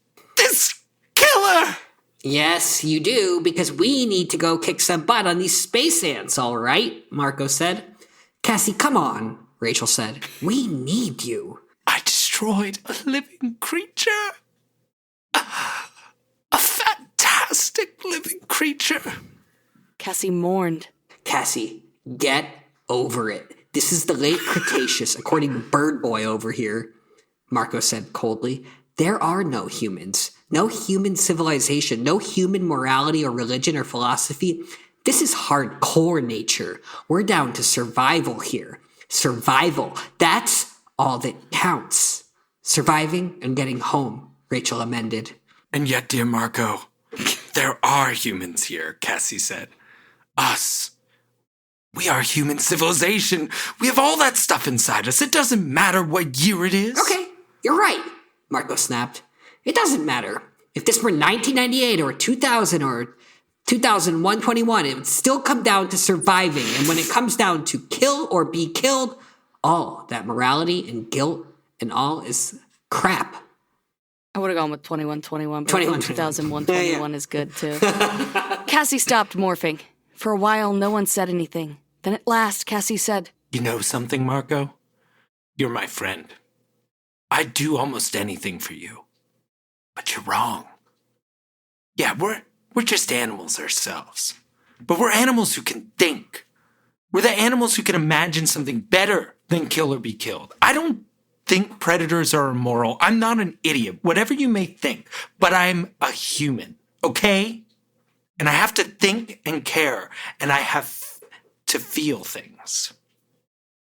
killer. Yes, you do, because we need to go kick some butt on these space ants, all right, Marco said. Cassie, come on, Rachel said. We need you. I destroyed a living creature. A fantastic living creature. Cassie mourned. Cassie, get over it. This is the late Cretaceous, according to Bird Boy over here, Marco said coldly. There are no humans, no human civilization, no human morality or religion or philosophy. This is hardcore nature. We're down to survival here. Survival. That's all that counts. Surviving and getting home, Rachel amended. And yet, dear Marco, there are humans here, Cassie said. Us. We are human civilization. We have all that stuff inside us. It doesn't matter what year it is. Okay, you're right, Marco snapped. It doesn't matter. If this were 1998 or 2000 or 2121, it would still come down to surviving. And when it comes down to kill or be killed, all that morality and guilt and all is crap. I would have gone with 2121, but 2121. 2001 is good too. Cassie stopped morphing. For a while, no one said anything. Then at last, Cassie said, You know something, Marco? You're my friend. I'd do almost anything for you. But you're wrong. Yeah, we're just animals ourselves. But we're animals who can think. We're the animals who can imagine something better than kill or be killed. I don't think predators are immoral. I'm not an idiot, whatever you may think. But I'm a human, okay? And I have to think and care, and I have to feel things.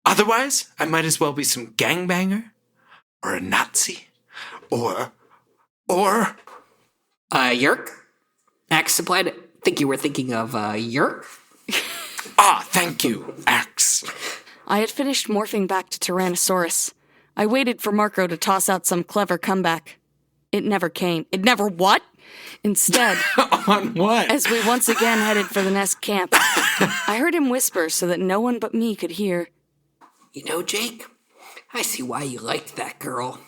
Otherwise, I might as well be some gangbanger, or a Nazi, or... Yerk? Axe supplied. I think you were thinking of, Yerk? Thank you, Axe. I had finished morphing back to Tyrannosaurus. I waited for Marco to toss out some clever comeback. It never came. It never what? Instead, On what? as we once again headed for the nest camp, I heard him whisper so that no one but me could hear. You know, Jake, I see why you liked that girl.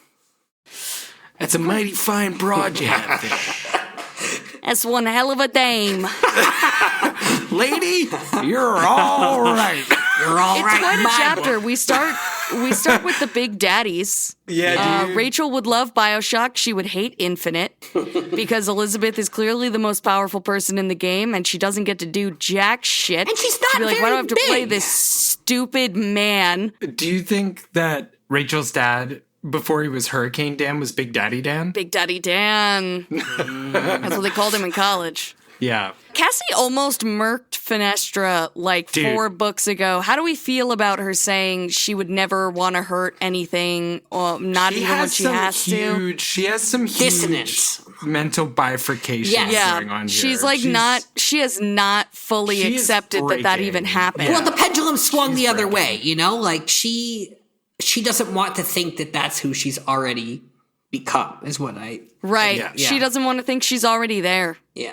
That's a mighty fine broad you have there. That's one hell of a dame. Lady, you're all right. You're all It's right, quite a my chapter. boy. We start with the big daddies. Yeah, dude. Rachel would love BioShock. She would hate Infinite because Elizabeth is clearly the most powerful person in the game, and she doesn't get to do jack shit. And she's not She'd be like, why do I have to very play big." this stupid man? Do you think that Rachel's dad, before he was Hurricane Dan, was Big Daddy Dan? Big Daddy Dan. That's what they called him in college. Yeah. Cassie almost murked Fenestra like Dude. 4 books ago. How do we feel about her saying she would never want to hurt anything, or not even when she has to? She has some huge Dissonance. mental bifurcation Yes. going on here. She's like she has not fully She is accepted that breaking. even happened. Well, the pendulum swung She's the other breaking. way, you know? Like, she doesn't want to think that that's who she's already become, is what I... Right. Yeah. She doesn't want to think she's already there. Yeah.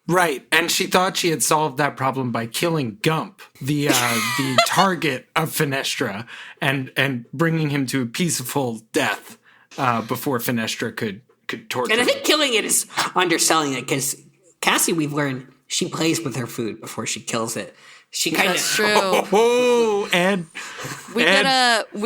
Right, and she thought she had solved that problem by killing Gump, the target of Fenestra, and bringing him to a peaceful death before Fenestra could torture And I him. think killing it is underselling it, because Cassie, we've learned, she plays with her food before she kills it. She kind That's of true. Oh, Ed. We Ed,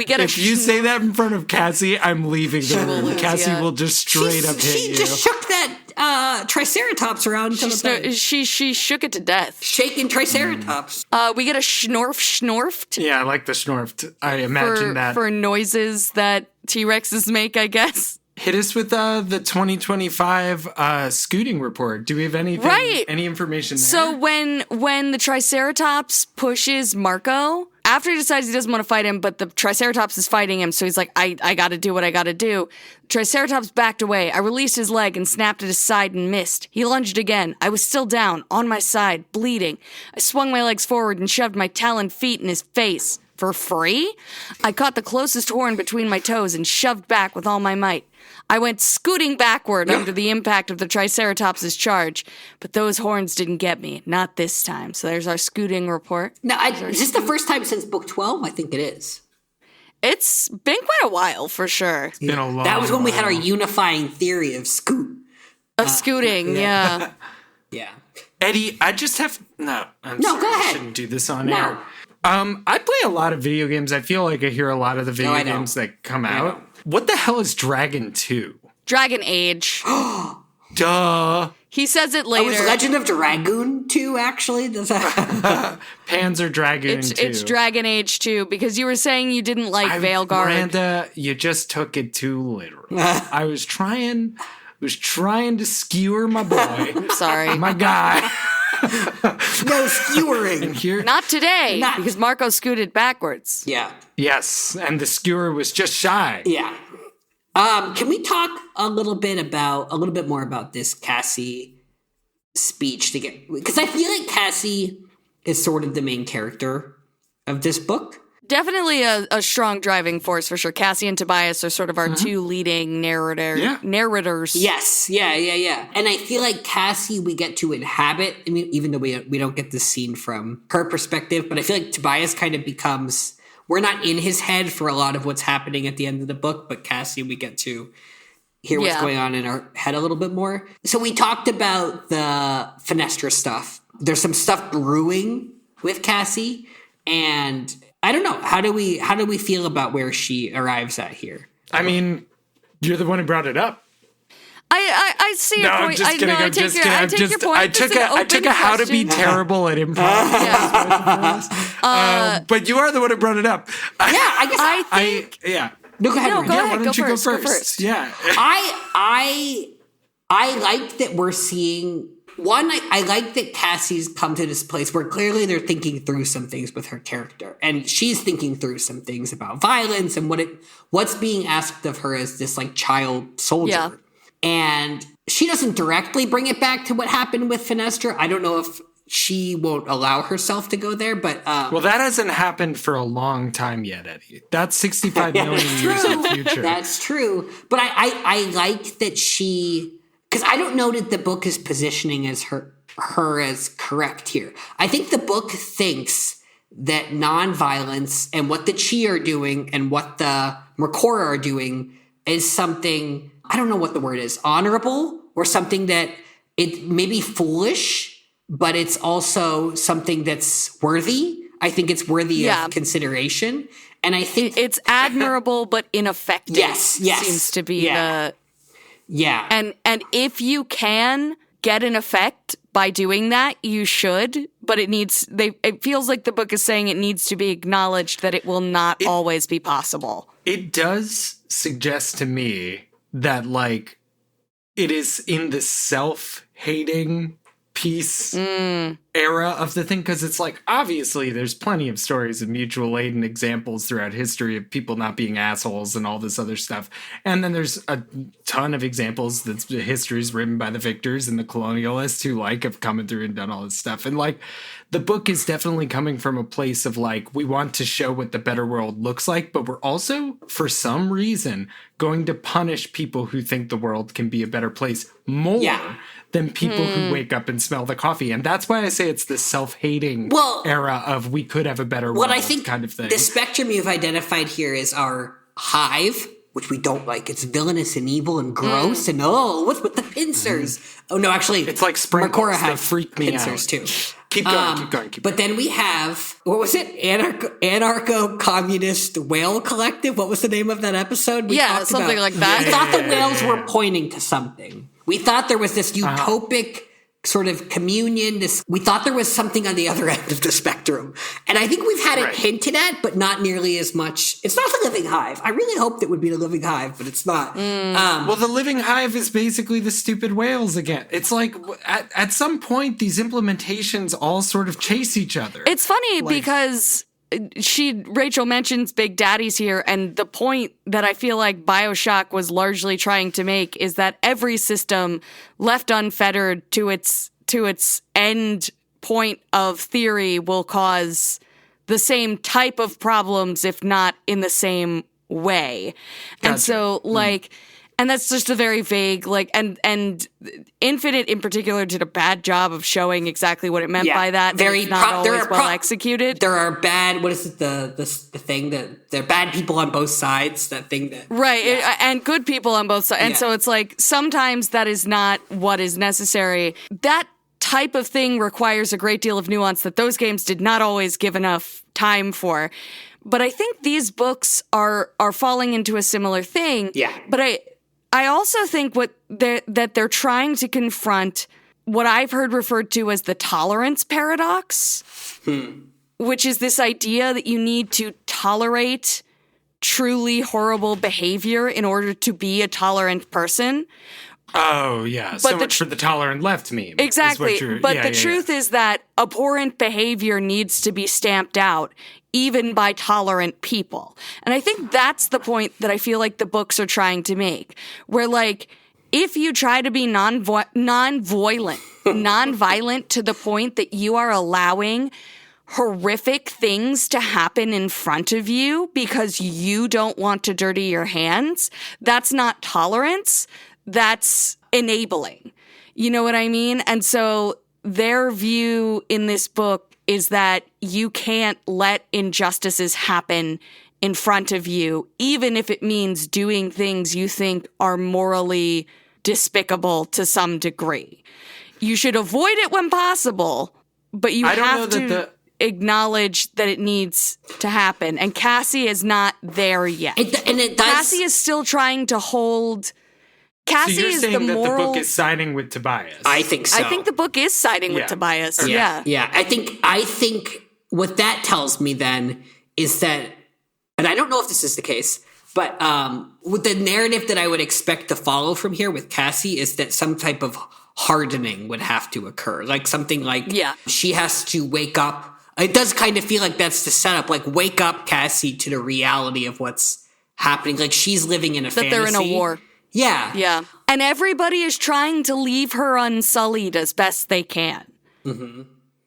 get a. if you say that in front of Cassie, I'm leaving the will room. lose, Cassie yeah. will just straight up hit she you. just shook that Triceratops around. She shook it to death. Shaking Triceratops. We get a schnorfed Yeah, I like the schnorfed. I imagine that. for noises that T-Rexes make, I guess. Hit us with the 2025 scooting report. Do we have anything? Right. Any information there? So when the Triceratops pushes Marco, after he decides he doesn't want to fight him, but the Triceratops is fighting him, so he's like, I gotta do what I gotta do. Triceratops backed away. I released his leg and snapped at his side and missed. He lunged again. I was still down, on my side, bleeding. I swung my legs forward and shoved my taloned feet in his face. For free? I caught the closest horn between my toes and shoved back with all my might. I went scooting backward under the impact of the Triceratops' charge, but those horns didn't get me, not this time. So there's our scooting report. Now, is this the first time since book 12? I think it is. It's been quite a while, for sure. It's been a long That was when we had our while. unifying theory of scoot. Of scooting, yeah. Yeah. Eddie, I just have no. I'm No, sorry, go I ahead. shouldn't do this on No. air. I play a lot of video games. I feel like I hear a lot of the video I know. games that come I out. know. What the hell is Dragon 2? Dragon Age. Duh. He says it It later. was Legend of Dragoon 2, actually. Does that... Panzer Dragoon 2. It's Dragon Age 2, because you were saying you didn't like Veilguard. Miranda, you just took it too literal. I was trying to skewer my boy, Sorry. my guy. no skewering. Here, Not today, Not- because Marco scooted backwards. Yeah. yes, and the skewer was just shy. Yeah. Can we talk a little bit more about this Cassie speech because I feel like Cassie is sort of the main character of this book. Definitely a strong driving force for sure. Cassie and Tobias are sort of our two leading narrators. Yes, yeah. And I feel like Cassie we get to inhabit. I mean, even though we don't get this scene from her perspective, but I feel like Tobias kind of becomes. We're not in his head for a lot of what's happening at the end of the book, but Cassie we get to hear what's going on in our head a little bit more. So we talked about the Fenestra stuff. There's some stuff brewing with Cassie, and I don't know. How do we feel about where she arrives at here? I mean, you're the one who brought it up. I see your No, point. I'm just kidding. I I'm take just your, kidding. I I'm take just. your point. I took It's a an how to be open terrible at improv. Yeah. But you are the one who brought it up. Yeah, I guess I think. Yeah. No, go ahead. No, Miranda. go Yeah. ahead. Why don't you first, go go first? first. Yeah. I like that we're seeing one. I like that Cassie's come to this place where clearly they're thinking through some things with her character, and she's thinking through some things about violence and what's being asked of her as this like child soldier. Yeah. And she doesn't directly bring it back to what happened with Fenestra. I don't know if she won't allow herself to go there, but Well, that hasn't happened for a long time yet, Eddie. That's 65 million years in the future. That's true. But I like that she, because I don't know that the book is positioning as her as correct here. I think the book thinks that nonviolence and what the Chi are doing and what the Mercora are doing is something, I don't know what the word is, honorable, or something that it may be foolish, but it's also something that's worthy. I think it's worthy of consideration. And I think It's admirable but ineffective. Yes, Seems to be the. yeah. And if you can get an effect by doing that, you should. But it feels like the book is saying it needs to be acknowledged that it will not always be possible. It does suggest to me that, like, it is in the self-hating peace era of the thing, because it's like, obviously there's plenty of stories of mutual aid and examples throughout history of people not being assholes and all this other stuff, and then there's a ton of examples that history's written by the victors and the colonialists who like have come through and done all this stuff. And like, the book is definitely coming from a place of like, we want to show what the better world looks like, but we're also, for some reason, going to punish people who think the world can be a better place more than people who wake up and smell the coffee. And that's why I say it's this self-hating era of we could have a better world I think kind of thing. The spectrum you've identified here is our hive, which we don't like. It's villainous and evil and gross and what's with the pincers? Oh no, actually, it's like sprinkles Mercora that have freak me pincers out. too. Keep going. But then we have, what was it? Anarcho-Communist Whale Collective? What was the name of that episode? We talked something about, like that. We thought the whales were pointing to something. We thought there was this utopic sort of communion. We thought there was something on the other end of the spectrum. And I think we've had it hinted at, but not nearly as much. It's not the living hive. I really hoped it would be the living hive, but it's not. Well, the living hive is basically the stupid whales again. It's like at some point, these implementations all sort of chase each other. It's funny because Rachel mentions Big Daddies here, and the point that I feel like BioShock was largely trying to make is that every system left unfettered to its end point of theory will cause the same type of problems, if not in the same way. Gotcha. And so, and that's just a very vague, and Infinite in particular did a bad job of showing exactly what it meant by that. Very not always well executed. There are bad, what is it, the thing that, there are bad people on both sides, that thing that. Right, and good people on both sides. And so it's like, sometimes that is not what is necessary. That type of thing requires a great deal of nuance that those games did not always give enough time for. But I think these books are falling into a similar thing. Yeah. But I also think that they're trying to confront what I've heard referred to as the tolerance paradox, which is this idea that you need to tolerate truly horrible behavior in order to be a tolerant person. Oh, yeah. So much for the tolerant left meme. Exactly. But the truth is that abhorrent behavior needs to be stamped out, even by tolerant people. And I think that's the point that I feel like the books are trying to make, where, like, if you try to be nonviolent to the point that you are allowing horrific things to happen in front of you because you don't want to dirty your hands, that's not tolerance. That's enabling. You know what I mean? And so their view in this book is that you can't let injustices happen in front of you, even if it means doing things you think are morally despicable to some degree. You should avoid it when possible, but you have to acknowledge that it needs to happen. And Cassie is not there yet. Cassie is still trying to hold... Cassie so you're is saying the that moral... the book is siding with Tobias? I think so. I think the book is siding with Tobias. Okay. Yeah. I think what that tells me then is that, and I don't know if this is the case, but with the narrative that I would expect to follow from here with Cassie is that some type of hardening would have to occur. Like something like she has to wake up. It does kind of feel like that's the setup. Like wake up, Cassie, to the reality of what's happening. Like she's living in a fantasy. That they're in a war. Yeah. Yeah. And everybody is trying to leave her unsullied as best they can. Mm-hmm.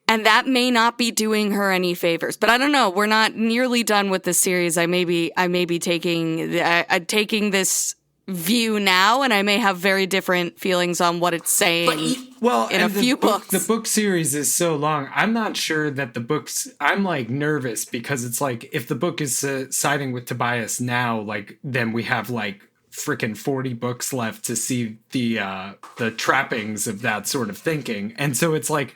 And that may not be doing her any favors. But I don't know. We're not nearly done with this series. I may be taking this view now, and I may have very different feelings on what it's saying in a few books. The book series is so long. I'm not sure that the books... I'm, like, nervous because it's like, if the book is siding with Tobias now, like, then we have, like, freaking 40 books left to see the trappings of that sort of thinking. And so it's like,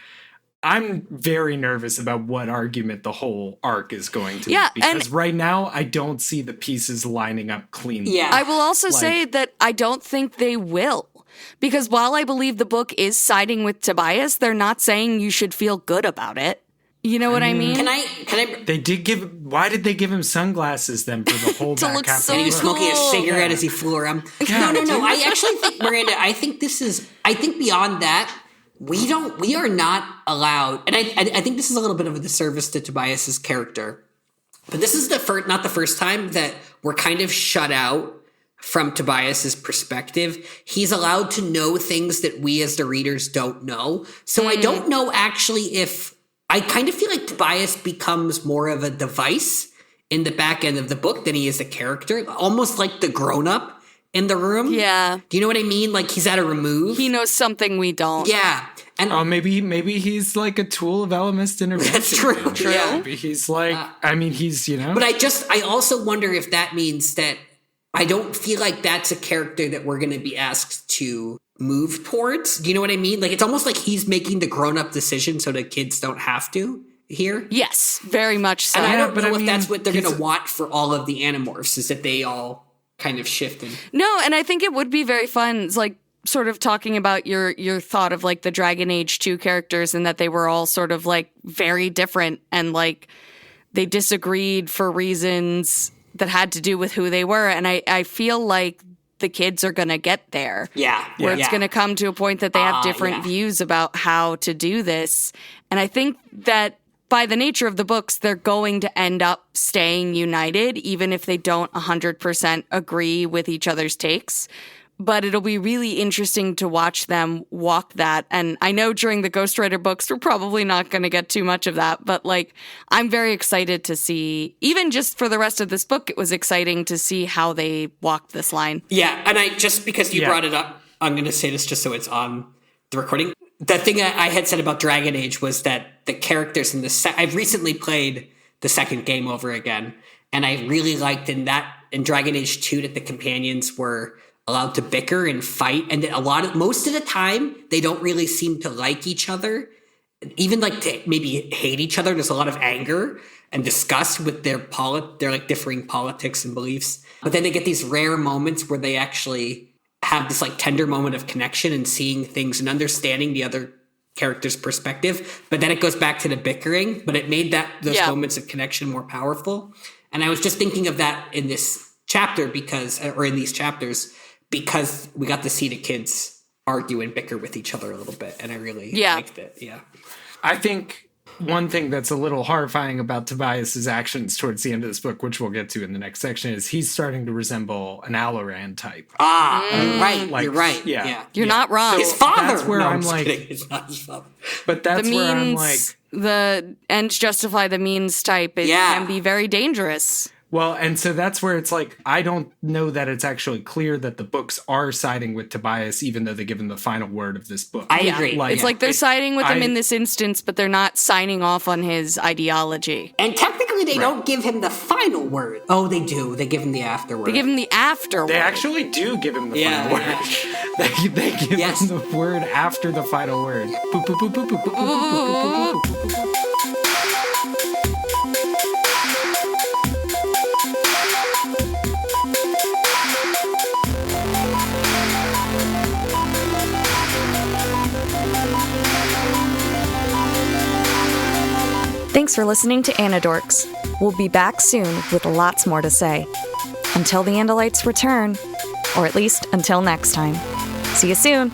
I'm very nervous about what argument the whole arc is going to be. Because right now, I don't see the pieces lining up cleanly. Yeah. I will also say that I don't think they will. Because while I believe the book is siding with Tobias, they're not saying you should feel good about it. You know what I mean? Can I? They did give. Why did they give him sunglasses then for the whole back half? So and he was smoking a cigarette as he flew around. No. I actually think, Miranda, I think beyond that, we are not allowed, and I think this is a little bit of a disservice to Tobias's character, but this is not the first time that we're kind of shut out from Tobias's perspective. He's allowed to know things that we as the readers don't know. So I don't know actually if... I kind of feel like Tobias becomes more of a device in the back end of the book than he is a character, almost like the grown-up in the room. Yeah. Do you know what I mean? Like, he's at a remove. He knows something we don't. Yeah. And Oh, maybe he's like a tool of Elemist intervention. That's true. Yeah. Maybe he's like, I mean, he's, But I also wonder if that means that I don't feel like that's a character that we're going to be asked to move towards. Do you know what I mean? Like, it's almost like he's making the grown-up decision so that kids don't have to here. Yes, very much so. And I don't but know I if mean, that's what they're going to want for all of the Animorphs, is that they all kind of shifted. No, and I think it would be very fun, like, sort of talking about your thought of, like, the Dragon Age 2 characters and that they were all sort of, like, very different and, like, they disagreed for reasons that had to do with who they were. And I feel like the kids are going to get there. Yeah. Where it's going to come to a point that they have different views about how to do this. And I think that by the nature of the books, they're going to end up staying united, even if they don't 100% agree with each other's takes. But it'll be really interesting to watch them walk that. And I know during the Ghostwriter books, we're probably not going to get too much of that. But, like, I'm very excited to see, even just for the rest of this book, it was exciting to see how they walked this line. Yeah, and just because you brought it up, I'm going to say this just so it's on the recording. The thing I had said about Dragon Age was that the characters in I've recently played the second game over again, and I really liked in Dragon Age 2 that the companions were allowed to bicker and fight, and that most of the time they don't really seem to like each other, even like to maybe hate each other. There's a lot of anger and disgust with their like differing politics and beliefs, but then they get these rare moments where they actually have this like tender moment of connection and seeing things and understanding the other character's perspective. But then it goes back to the bickering, but it made those moments of connection more powerful. And I was just thinking of that in this chapter in these chapters, because we got to see the kids argue and bicker with each other a little bit, and I really liked it. Yeah. I think one thing that's a little horrifying about Tobias's actions towards the end of this book, which we'll get to in the next section, is he's starting to resemble an Alloran type. Right. Like, you're right. Yeah. You're not wrong. His father. That's where I'm like, kidding. It's not his father. But that's where I'm like, the ends justify the means type. It can be very dangerous. well, and so that's where it's like, I don't know that it's actually clear that the books are siding with Tobias, even though they give him the final word of this book. I agree. It's like they're siding with him in this instance, but they're not signing off on his ideology. And technically, they don't give him the final word. Oh, they do. They give him the afterword. They give him the afterword. They actually do give him the final word. They give him the word after the final word. Boop, boop, boop, boop, boop, boop, boop, boop, boop, boop. Thanks for listening to Anidorks. We'll be back soon with lots more to say. Until the Andalites return, or at least until next time. See you soon!